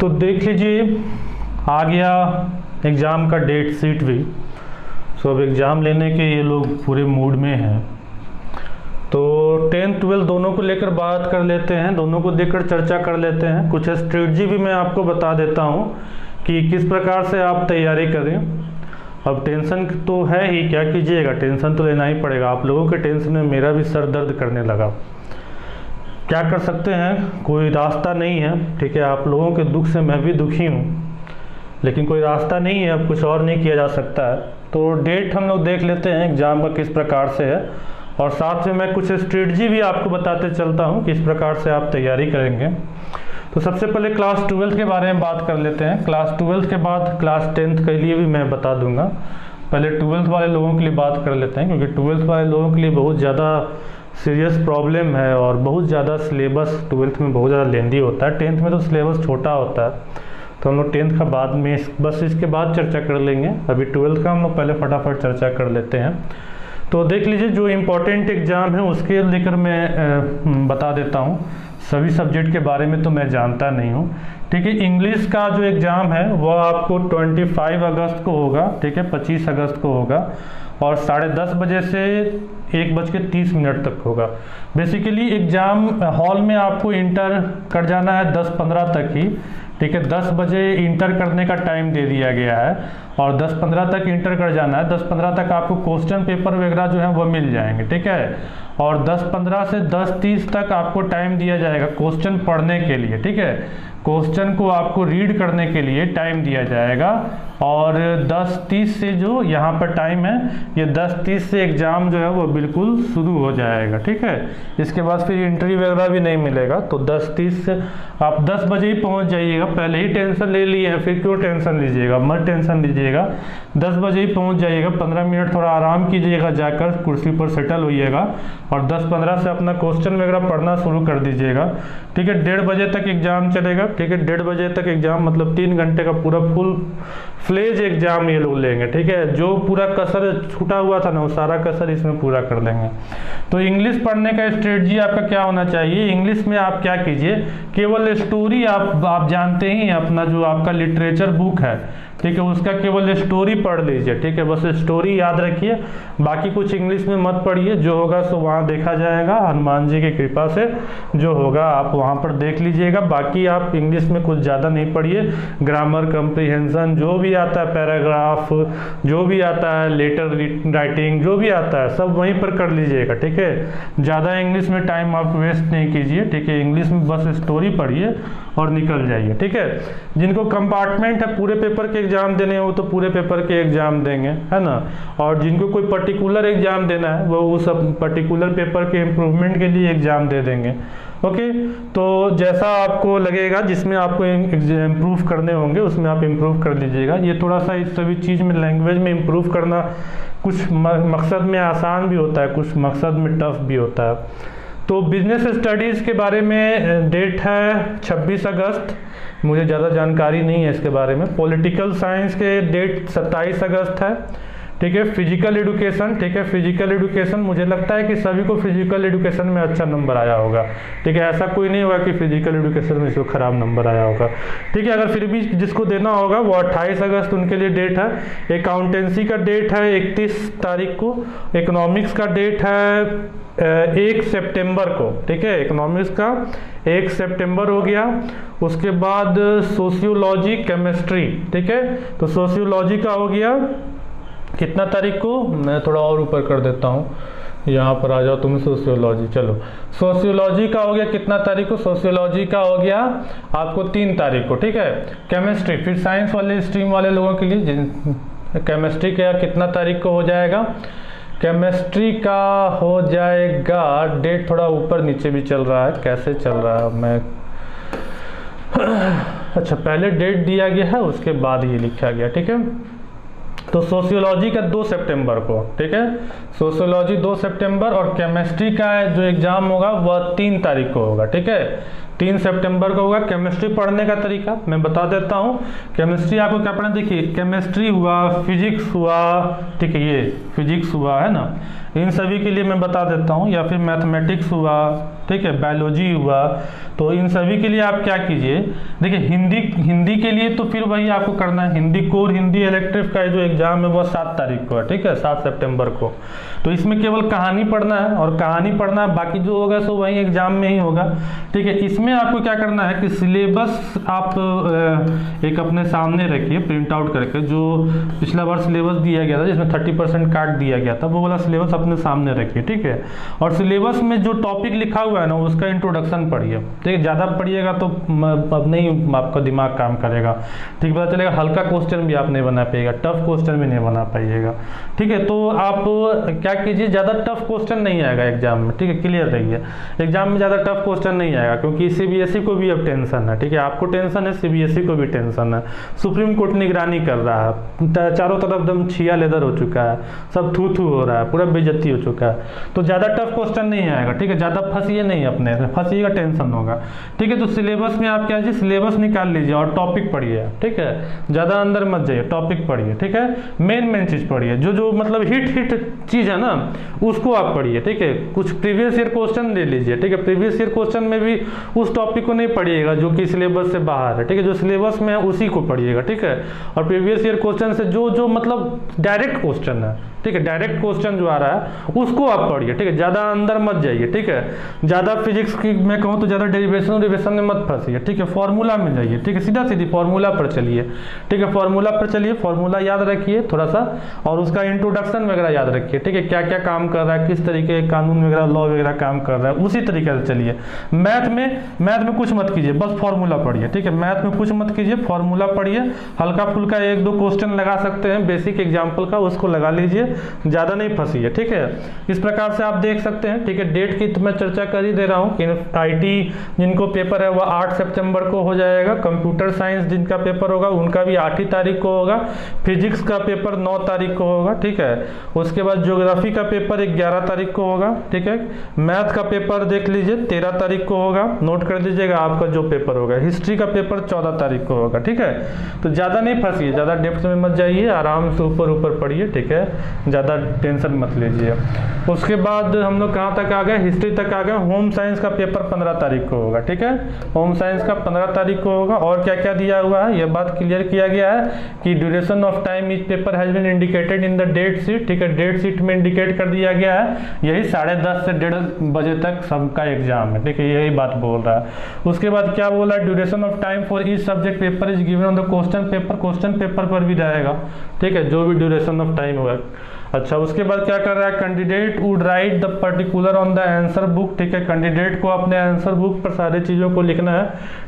तो देख लीजिए आ गया एग्ज़ाम का डेट शीट भी। सो अब एग्ज़ाम लेने के ये लोग पूरे मूड में हैं। तो 10th 12th दोनों को लेकर बात कर लेते हैं, दोनों को देखकर चर्चा कर लेते हैं। कुछ स्ट्रेटजी भी मैं आपको बता देता हूँ कि किस प्रकार से आप तैयारी करें। अब टेंशन तो है ही, क्या कीजिएगा, टेंशन तो लेना ही पड़ेगा। आप लोगों के टेंशन में मेरा भी सर दर्द करने लगा। क्या कर सकते हैं, कोई रास्ता नहीं है, ठीक है। आप लोगों के दुख से मैं भी दुखी हूँ, लेकिन कोई रास्ता नहीं है, अब कुछ और नहीं किया जा सकता है। तो डेट हम लोग देख लेते हैं एग्ज़ाम का किस प्रकार से है, और साथ में मैं कुछ स्ट्रेटजी भी आपको बताते चलता हूँ किस प्रकार से आप तैयारी करेंगे। तो सबसे पहले क्लास 12th के बारे में बात कर लेते हैं। क्लास 12th के बाद क्लास 10th के लिए भी मैं बता दूंगा। पहले 12th वाले लोगों के लिए बात कर लेते हैं, क्योंकि 12th वाले लोगों के लिए बहुत ज़्यादा सीरियस प्रॉब्लम है और बहुत ज़्यादा सिलेबस 12th में बहुत ज़्यादा लेंदी होता है। 10th में तो सिलेबस छोटा होता है, तो हम लोग 10th का बाद में बस इसके बाद चर्चा कर लेंगे। अभी 12th का हम लोग पहले फटाफट चर्चा कर लेते हैं। तो देख लीजिए जो इम्पोर्टेंट एग्ज़ाम है उसके लेकर मैं बता देता हूँ। सभी सब्जेक्ट के बारे में तो मैं जानता नहीं हूँ, ठीक है। इंग्लिश का जो एग्ज़ाम है वह आपको 25 अगस्त को होगा, ठीक है, 25 अगस्त को होगा, और 10:30 बजे से 1:30 तक होगा। बेसिकली एग्ज़ाम हॉल में आपको इंटर कर जाना है 10:15 तक ही, ठीक है। 10 बजे इंटर करने का टाइम दे दिया गया है और 10:15 तक इंटर कर जाना है। 10:15 तक आपको क्वेश्चन पेपर वगैरह जो है वो मिल जाएंगे, ठीक है। और 10:15 से 10:30 तक आपको टाइम दिया जाएगा क्वेश्चन पढ़ने के लिए, ठीक है। क्वेश्चन को आपको रीड करने के लिए टाइम दिया जाएगा, और 10:30 से जो यहाँ पर टाइम है, ये 10:30 से एग्ज़ाम जो है वो बिल्कुल शुरू हो जाएगा, ठीक है। इसके बाद फिर इंटरव्यू वगैरह भी नहीं मिलेगा। तो 10:30 से आप 10 बजे ही पहुँच जाइएगा। पहले ही टेंशन ले लिए हैं, फिर क्यों टेंशन लीजिएगा, मत टेंशन लीजिएगा। 10 बजे ही पहुँच जाइएगा। 15 मिनट थोड़ा आराम कीजिएगा, जाकर कुर्सी पर सेटल होइएगा, और 10:15 से अपना क्वेश्चन वगैरह पढ़ना शुरू कर दीजिएगा, ठीक है। 1:30 बजे तक एग्ज़ाम चलेगा, ठीक है। 1:30 बजे तक एग्ज़ाम मतलब 3 घंटे का पूरा फुल फ्लेज एग्ज़ाम ये लोग लेंगे, ठीक है। जो पूरा कसर छूटा हुआ था ना, वो सारा कसर इसमें पूरा कर देंगे। तो इंग्लिश पढ़ने का स्ट्रेटजी आपका क्या होना चाहिए। इंग्लिश में आप क्या कीजिए, केवल स्टोरी आप जानते ही अपना जो आपका लिटरेचर बुक है, ठीक है, उसका केवल स्टोरी पढ़ लीजिए, ठीक है। बस स्टोरी याद रखिए, बाकी कुछ इंग्लिश में मत पढ़िए। जो होगा सो वहाँ देखा जाएगा, हनुमान जी की कृपा से जो होगा आप वहाँ पर देख लीजिएगा। बाकी आप इंग्लिश में कुछ ज़्यादा नहीं पढ़िए। ग्रामर, कंप्रीहेंशन, जो भी आता है, पैराग्राफ जो भी आता है, लेटर राइटिंग जो भी आता है, सब वहीं पर कर लीजिएगा, ठीक है। ज़्यादा इंग्लिश में टाइम आप वेस्ट नहीं कीजिए, ठीक है। इंग्लिश में बस स्टोरी पढ़िए और निकल जाइए, ठीक है। जिनको कंपार्टमेंट है पूरे पेपर के एग्जाम देने हैं, वो तो पूरे पेपर के एग्जाम देंगे, है ना। और जिनको कोई पर्टिकुलर एग्जाम देना है वो उस पर्टिकुलर पेपर के इम्प्रूवमेंट के लिए एग्जाम दे देंगे, ओके। तो जैसा आपको लगेगा, जिसमें आपको इम्प्रूव करने होंगे उसमें आप इम्प्रूव कर लीजिएगा। ये थोड़ा सा इस सभी चीज़ में लैंग्वेज में इम्प्रूव करना कुछ मकसद में आसान भी होता है, कुछ मकसद में टफ भी होता है। तो बिजनेस स्टडीज़ के बारे में डेट है 26 अगस्त, मुझे ज़्यादा जानकारी नहीं है इसके बारे में। पॉलिटिकल साइंस के डेट 27 अगस्त है, ठीक है। फिजिकल एजुकेशन, ठीक है, फिजिकल एजुकेशन मुझे लगता है कि सभी को फिजिकल एजुकेशन में अच्छा नंबर आया होगा, ठीक है। ऐसा कोई नहीं होगा कि फिजिकल एजुकेशन में इसको खराब नंबर आया होगा, ठीक है। अगर फिर भी जिसको देना होगा वो 28 अगस्त उनके लिए डेट है। अकाउंटेंसी का डेट है 31 तारीख को। इकोनॉमिक्स का डेट है 1 सितंबर को, ठीक है। इकोनॉमिक्स का 1 सितंबर हो गया। उसके बाद सोशियोलॉजी, केमिस्ट्री, ठीक है। तो सोशियोलॉजी का हो गया कितना तारीख को, मैं थोड़ा और ऊपर कर देता हूँ, यहाँ पर आ जाओ तुम। सोशियोलॉजी, चलो सोशियोलॉजी का हो गया कितना तारीख को, सोशियोलॉजी का हो गया आपको 3 तारीख को, ठीक है। केमिस्ट्री, फिर साइंस वाले स्ट्रीम वाले लोगों के लिए केमिस्ट्री का कितना तारीख को हो जाएगा, केमिस्ट्री का हो जाएगा, डेट थोड़ा ऊपर नीचे भी चल रहा है, कैसे चल रहा है मैं अच्छा पहले डेट दिया गया है उसके बाद ये लिखा गया, ठीक है। तो सोशियोलॉजी का 2 सितंबर को, ठीक है। सोशियोलॉजी 2 सितंबर, और केमिस्ट्री का जो एग्जाम होगा वह 3 तारीख को होगा, ठीक है। 3 सितंबर को होगा। केमिस्ट्री पढ़ने का तरीका मैं बता देता हूँ। केमिस्ट्री आपको क्या पढ़ना, देखिए केमिस्ट्री हुआ, फिजिक्स हुआ, ठीक है, ये फिजिक्स हुआ, है ना। इन सभी के लिए मैं बता देता हूँ, या फिर मैथमेटिक्स हुआ, ठीक है, बायोलॉजी हुआ, तो इन सभी के लिए आप क्या कीजिए, देखिए हिंदी के लिए तो फिर वही आपको करना है, हिंदी कोर हिंदी इलेक्टिव का जो एग्जाम है वो 7 तारीख को है, ठीक है, 7 सितंबर को। तो इसमें केवल कहानी पढ़ना है, और कहानी पढ़ना है, बाकी जो होगा सो वही एग्जाम में ही होगा, ठीक है। इसमें आपको क्या करना है कि सिलेबस आप एक अपने सामने रखिए प्रिंट आउट करके, जो पिछला बार सिलेबस दिया गया था जिसमें 30% काट दिया गया था, वो वाला सिलेबस अपने सामने रखिए, ठीक है। और सिलेबस में जो टॉपिक लिखा हुआ है ना उसका इंट्रोडक्शन पढ़िए, ठीक है। ज़्यादा पढ़िएगा तो अब नहीं आपका दिमाग काम करेगा, ठीक, पता चलेगा हल्का क्वेश्चन भी आप नहीं बना पाइएगा, टफ क्वेश्चन भी नहीं बना पाइएगा, ठीक है। तो आप क्या कीजिए, ज़्यादा टफ क्वेश्चन नहीं आएगा एग्जाम में, ठीक है, क्लियर रहिए, एग्जाम में ज़्यादा टफ क्वेश्चन नहीं आएगा, क्योंकि CBSE को भी अब टेंशन है, ठीक है, आपको टेंशन है, CBSE को भी टेंशन है, सुप्रीम कोर्ट निगरानी कर रहा है, चारों तरफ एकदम छिया लेदर हो चुका है, सब थू थू हो रहा है, पूरा बेइज्जती हो चुका है, तो ज़्यादा टफ क्वेश्चन नहीं आएगा, ठीक है। ज़्यादा फंसिए नहीं, अपने फंसिएगा टेंशन होगा, ठीक है। तो सिलेबस में आप क्या कीजिए, सिलेबस निकाल लीजिए और टॉपिक पढ़िए, ठीक है, ज़्यादा अंदर मत जाइए, टॉपिक पढ़िए, ठीक है, मेन चीज़ पढ़िए, जो मतलब हिट चीज़ है ना उसको आप पढ़िए, ठीक है। कुछ प्रीवियस ईयर क्वेश्चन ले लीजिए, ठीक है, प्रीवियस ईयर क्वेश्चन में भी उस टॉपिक को नहीं पढ़िएगा जो कि सिलेबस से बाहर है, ठीक है, जो सिलेबस में है उसी को पढ़िएगा, ठीक है। और प्रीवियस ईयर क्वेश्चन से जो मतलब डायरेक्ट क्वेश्चन है, ठीक है, डायरेक्ट क्वेश्चन जो आ रहा है उसको आप पढ़िए, ठीक है, ज़्यादा अंदर मत जाइए, ठीक है। ज़्यादा फिजिक्स की मैं कहूँ तो ज़्यादा डेरिवेशन में मत फंसिए, ठीक है, फॉर्मूला में जाइए, ठीक है, सीधा सीधी फॉर्मूला पर चलिए, ठीक है, फॉर्मूला पर चलिए, फॉर्मूला याद रखिए थोड़ा सा, और उसका इंट्रोडक्शन वगैरह याद रखिए, ठीक है, क्या क्या काम कर रहा है, किस तरीके के कानून वगैरह लॉ वगैरह काम कर रहा है, उसी तरीके से चलिए। मैथ में कुछ मत कीजिए, बस फॉर्मूला पढ़िए, ठीक है, मैथ में कुछ मत कीजिए, फॉर्मूला पढ़िए, हल्का फुल्का 1-2 क्वेश्चन लगा सकते हैं बेसिक एग्जाम्पल का, उसको लगा लीजिए, ज़्यादा नहीं फंसिए, ठीक है। इस प्रकार से आप देख सकते हैं, ठीक है। डेट की तो मैं चर्चा कर ही दे रहा हूँ कि IT जिनको पेपर है वह 8 सितंबर को हो जाएगा, कंप्यूटर साइंस जिनका पेपर होगा उनका भी 8 ही तारीख को होगा, फिजिक्स का पेपर 9 तारीख को होगा, ठीक है। उसके बाद ज्योग्राफी का पेपर 11 तारीख को होगा, ठीक है। मैथ का पेपर देख लीजिए 13 तारीख को होगा, नोट कर लीजिएगा आपका जो पेपर होगा। हिस्ट्री का पेपर 14 तारीख को होगा, ठीक है। तो ज़्यादा नहीं फंसिए, ज़्यादा डेप्थ में मत जाइए, आराम से ऊपर पढ़िए, ठीक है, ज़्यादा टेंशन मत लीजिए। उसके बाद हम लोग कहाँ तक आ गए, हिस्ट्री तक आ गए। होम साइंस का पेपर 15 तारीख को होगा, ठीक है, होम साइंस का 15 तारीख को होगा। और क्या क्या दिया हुआ है, यह बात क्लियर किया गया है कि duration of time each paper has been indicated in the date sheet, ठीक है, डेट शीट में इंडिकेट कर दिया गया है, यही 10:30 से 1:30 बजे तक सबका एग्जाम है, ठीक है, यही बात बोल रहा है। उसके बाद क्या बोला, duration of time for each subject paper is given on the question paper पर भी रहेगा, ठीक है, जो भी ड्यूरेशन ऑफ टाइम होगा। अच्छा, उसके बाद क्या कर रहा है, candidate would write the particular on the answer book, ठीक है, कैंडिडेट को अपने आंसर बुक पर सारी चीज़ों को लिखना है,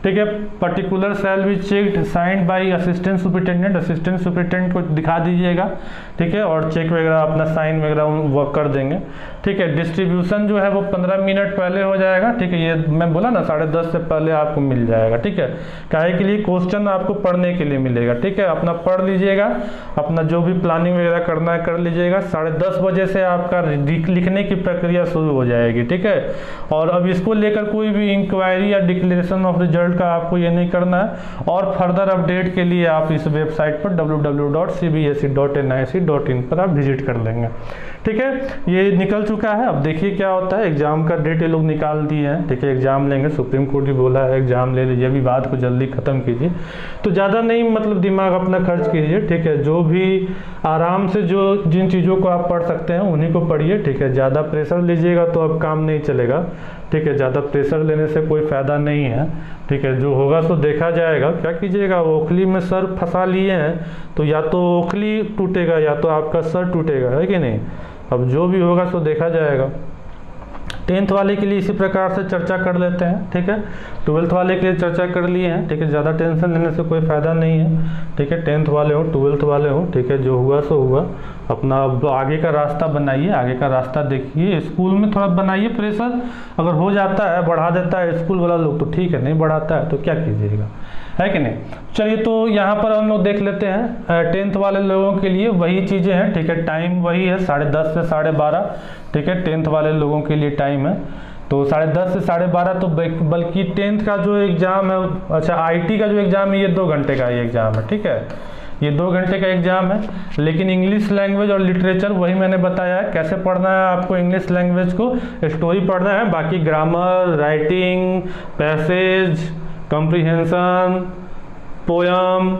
ठीक है। Particular shall be checked signed by assistant superintendent, assistant superintendent को दिखा दीजिएगा, ठीक है, और चेक वगैरह अपना साइन वगैरह वो कर देंगे, ठीक है। डिस्ट्रीब्यूशन जो है वो 15 मिनट पहले हो जाएगा, ठीक है, ये मैं बोला ना 10:30 से पहले आपको मिल जाएगा, ठीक है। काहे के लिए, क्वेश्चन आपको पढ़ने के लिए मिलेगा, ठीक है, अपना पढ़ लीजिएगा, अपना जो भी प्लानिंग वगैरह करना है कर लीजिएगा। 10:30 बजे से आपका लिखने की प्रक्रिया शुरू हो जाएगी, ठीक है। और अब इसको लेकर कोई भी इंक्वायरी या डिक्लेरेशन ऑफ रिजल्ट का आपको ये नहीं करना है, और फर्दर अपडेट के लिए आप इस वेबसाइट पर www.cbse.nic.in पर आप विजिट कर लेंगे, ठीक है। ये निकल चुका है, अब देखिए क्या होता है। एग्जाम का डेट ये लोग निकाल दिए हैं, ठीक है, एग्जाम लेंगे, सुप्रीम कोर्ट भी बोला है एग्जाम ले लीजिए, विवाद को जल्दी खत्म कीजिए। तो ज़्यादा नहीं मतलब दिमाग अपना खर्च कीजिए, ठीक है, जो भी आराम से जो जिन चीज़ों को आप पढ़ सकते हैं उन्हीं को पढ़िए, ठीक है। ज़्यादा प्रेशर लीजिएगा तो अब काम नहीं चलेगा, ठीक है, ज़्यादा प्रेशर लेने से कोई फ़ायदा नहीं है, ठीक है। जो होगा सो देखा जाएगा। क्या कीजिएगा, ओखली में सर फंसा लिए हैं तो या तो ओखली टूटेगा या तो आपका सर टूटेगा, है कि नहीं। अब जो भी होगा सो देखा जाएगा। 10th वाले के लिए इसी प्रकार से चर्चा कर लेते हैं, ठीक है। 12th वाले के लिए चर्चा कर लिए हैं, ठीक है, ज़्यादा टेंशन लेने से कोई फ़ायदा नहीं है, ठीक है। 10th वाले हो, 12th वाले हो, ठीक है, जो हुआ सो हुआ। अपना अब आगे का रास्ता बनाइए, आगे का रास्ता देखिए। स्कूल में थोड़ा बनाइए प्रेशर, अगर हो जाता है बढ़ा देता है स्कूल वाला लोग तो ठीक है, नहीं बढ़ाता है तो क्या कीजिएगा, है कि नहीं। चलिए, तो यहाँ पर हम लोग देख लेते हैं 10th वाले लोगों के लिए वही चीज़ें हैं, ठीक है। टाइम वही है 10:30 से 12:30, ठीक है, 10th वाले लोगों के लिए टाइम है। तो 10:30 से 12:30 तो बल्कि 10th का जो एग्ज़ाम है, अच्छा IT का जो एग्ज़ाम है ये 2 घंटे का ही एग्ज़ाम है, ठीक है, ये 2 घंटे का एग्जाम है। लेकिन इंग्लिश लैंग्वेज और लिटरेचर वही मैंने बताया है कैसे पढ़ना है आपको। इंग्लिश लैंग्वेज को स्टोरी पढ़ना है, बाकी grammar, writing, passage, comprehension, poem,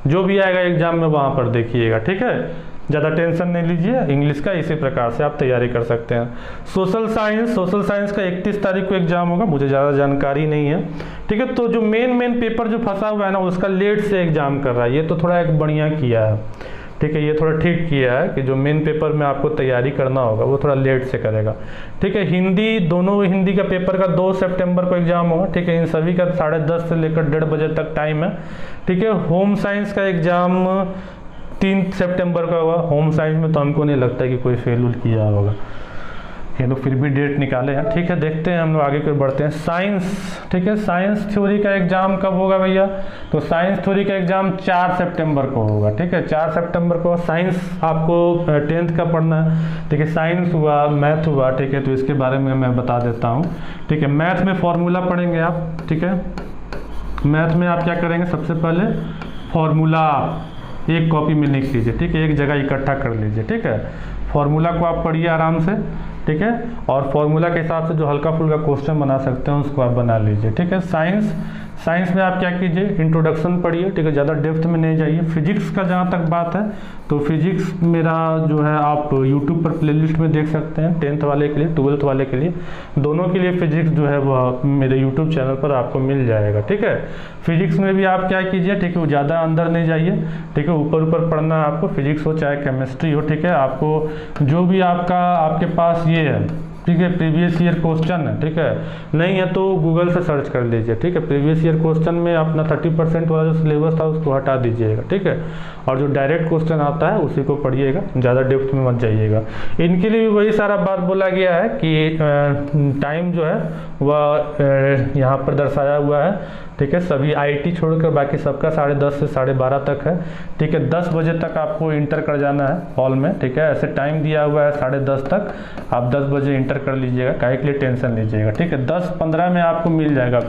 जो भी आएगा एग्जाम में वहाँ पर देखिएगा, ठीक है। ज़्यादा टेंशन नहीं लीजिए इंग्लिश का, इसी प्रकार से आप तैयारी कर सकते हैं। सोशल साइंस का 31 तारीख को एग्जाम होगा, मुझे ज़्यादा जानकारी नहीं है, ठीक है। तो जो मेन पेपर जो फंसा हुआ है ना, उसका लेट से एग्जाम कर रहा है, ये तो थोड़ा एक बढ़िया किया है, ठीक है। ये थोड़ा ठीक किया है कि जो मेन पेपर में आपको तैयारी करना होगा वो थोड़ा लेट से करेगा, ठीक है। हिंदी, दोनों हिंदी का पेपर का 2 सितंबर को एग्जाम होगा, ठीक है। इन सभी का 10:30 से लेकर 1:30 बजे तक टाइम है, ठीक है। होम साइंस का एग्जाम 3 सितंबर का होगा। होम साइंस में तो हमको नहीं लगता कि कोई फेल उल किया होगा, ये लोग फिर भी डेट निकाले हैं, ठीक है। देखते हैं हम लोग आगे फिर बढ़ते हैं। साइंस, ठीक है। साइंस थ्योरी का एग्जाम कब होगा भैया? तो साइंस थ्योरी का एग्जाम 4 सितंबर को होगा, ठीक है। 4 सितंबर को साइंस आपको 10th का पढ़ना है, ठीक है। साइंस हुआ, मैथ हुआ, ठीक है। तो इसके बारे में मैं बता देता हूँ, ठीक है। मैथ में फॉर्मूला पढ़ेंगे आप, ठीक है। मैथ में आप क्या करेंगे, सबसे पहले फॉर्मूला एक कॉपी में लिख लीजिए, ठीक है। एक जगह इकट्ठा कर लीजिए, ठीक है। फॉर्मूला को आप पढ़िए आराम से, ठीक है। और फॉर्मूला के हिसाब से जो हल्का फुल्का क्वेश्चन बना सकते हैं उसको आप बना लीजिए, ठीक है। साइंस में आप क्या कीजिए, इंट्रोडक्शन पढ़िए, ठीक है। ज़्यादा डेप्थ में नहीं जाइए। फिजिक्स का जहाँ तक बात है तो फिजिक्स मेरा जो है आप यूट्यूब पर प्लेलिस्ट में देख सकते हैं, 10th वाले के लिए, 12th वाले के लिए, दोनों के लिए फिजिक्स जो है वह मेरे यूट्यूब चैनल पर आपको मिल जाएगा, ठीक है। फिजिक्स में भी आप क्या कीजिए, ठीक है, ज़्यादा अंदर नहीं जाइए, ठीक है। ऊपर पढ़ना है आपको, फिजिक्स हो चाहे केमिस्ट्री हो, ठीक है। आपको जो भी आपके पास ये है, ठीक है, प्रीवियस ईयर क्वेश्चन है, ठीक है। नहीं है तो गूगल से सर्च कर लीजिए, ठीक है। प्रीवियस ईयर क्वेश्चन में अपना 30% वाला जो सिलेबस था उसको हटा दीजिएगा, ठीक है। और जो डायरेक्ट क्वेश्चन आता है उसी को पढ़िएगा, ज़्यादा डेप्थ में मत जाइएगा। इनके लिए भी वही सारा बात बोला गया है कि टाइम जो है वह यहाँ पर दर्शाया हुआ है, ठीक है। सभी IT छोड़कर बाकी सबका 10:30 से 12:30 तक है, ठीक है। 10 बजे तक आपको इंटर कर जाना है हॉल में, ठीक है। ऐसे टाइम दिया हुआ है 10:30 तक, आप 10 बजे इंटर कर लीजिएगा, काहे के लिए टेंशन लीजिएगा, ठीक है। 10-15 में आपको मिल जाएगा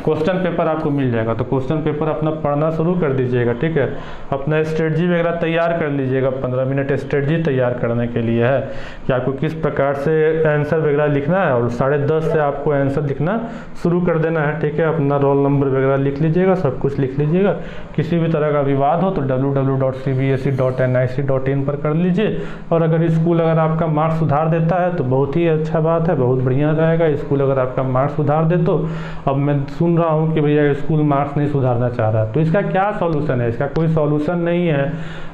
क्वेश्चन पेपर, आपको मिल जाएगा। तो क्वेश्चन पेपर अपना पढ़ना शुरू कर दीजिएगा, ठीक है। अपना स्ट्रेटजी वगैरह तैयार कर लीजिएगा। 15 मिनट स्ट्रेटजी तैयार करने के लिए है कि आपको किस प्रकार से आंसर वगैरह लिखना है, और 10:30 से आपको आंसर लिखना शुरू कर देना है, ठीक है। अपना रोल नंबर वगैरह लिख लीजिएगा, सब कुछ लिख लीजिएगा। किसी भी तरह का विवाद हो तो www.cbse.nic.in पर कर लीजिए। और अगर स्कूल अगर आपका मार्क्स सुधार देता है तो बहुत ही अच्छा बात है, बहुत बढ़िया रहेगा। स्कूल अगर आपका मार्क्स सुधार दे तो, अब मैं सुन रहा हूँ कि भैया स्कूल मार्क्स नहीं सुधारना चाह रहा है, तो इसका क्या सॉल्यूशन है? इसका कोई सॉल्यूशन नहीं है।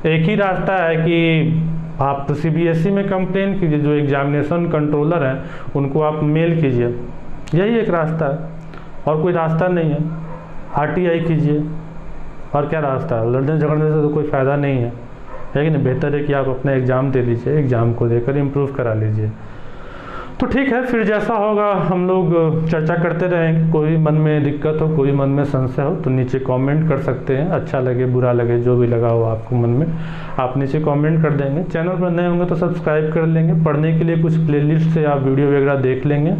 एक ही रास्ता है कि आप CBSE में कंप्लेन कीजिए, जो एग्जामिनेशन कंट्रोलर हैं उनको आप मेल कीजिए, यही एक रास्ता है, और कोई रास्ता नहीं है। RTI कीजिए, और क्या रास्ता है? लड़ने झगड़ने से तो कोई फ़ायदा नहीं है, लेकिन बेहतर है कि आप अपना एग्ज़ाम दे लीजिए, एग्ज़ाम को देकर इम्प्रूव करा लीजिए। तो ठीक है, फिर जैसा होगा हम लोग चर्चा करते रहेंगे। कोई मन में दिक्कत हो, कोई मन में संशय हो तो नीचे कमेंट कर सकते हैं। अच्छा लगे बुरा लगे जो भी लगा हो आपको मन में, आप नीचे कमेंट कर देंगे। चैनल पर नए होंगे तो सब्सक्राइब कर लेंगे। पढ़ने के लिए कुछ प्लेलिस्ट से आप वीडियो वगैरह देख लेंगे,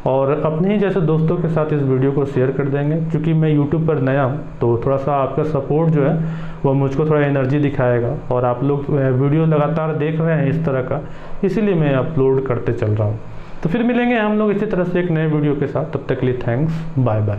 और अपने ही जैसे दोस्तों के साथ इस वीडियो को शेयर कर देंगे। क्योंकि मैं यूट्यूब पर नया हूँ तो थोड़ा सा आपका सपोर्ट जो है वो मुझको थोड़ा एनर्जी दिखाएगा, और आप लोग वीडियो लगातार देख रहे हैं इस तरह का, इसीलिए मैं अपलोड करते चल रहा हूँ। तो फिर मिलेंगे हम लोग इसी तरह से एक नए वीडियो के साथ, तब तक के लिए थैंक्स, बाय बाय।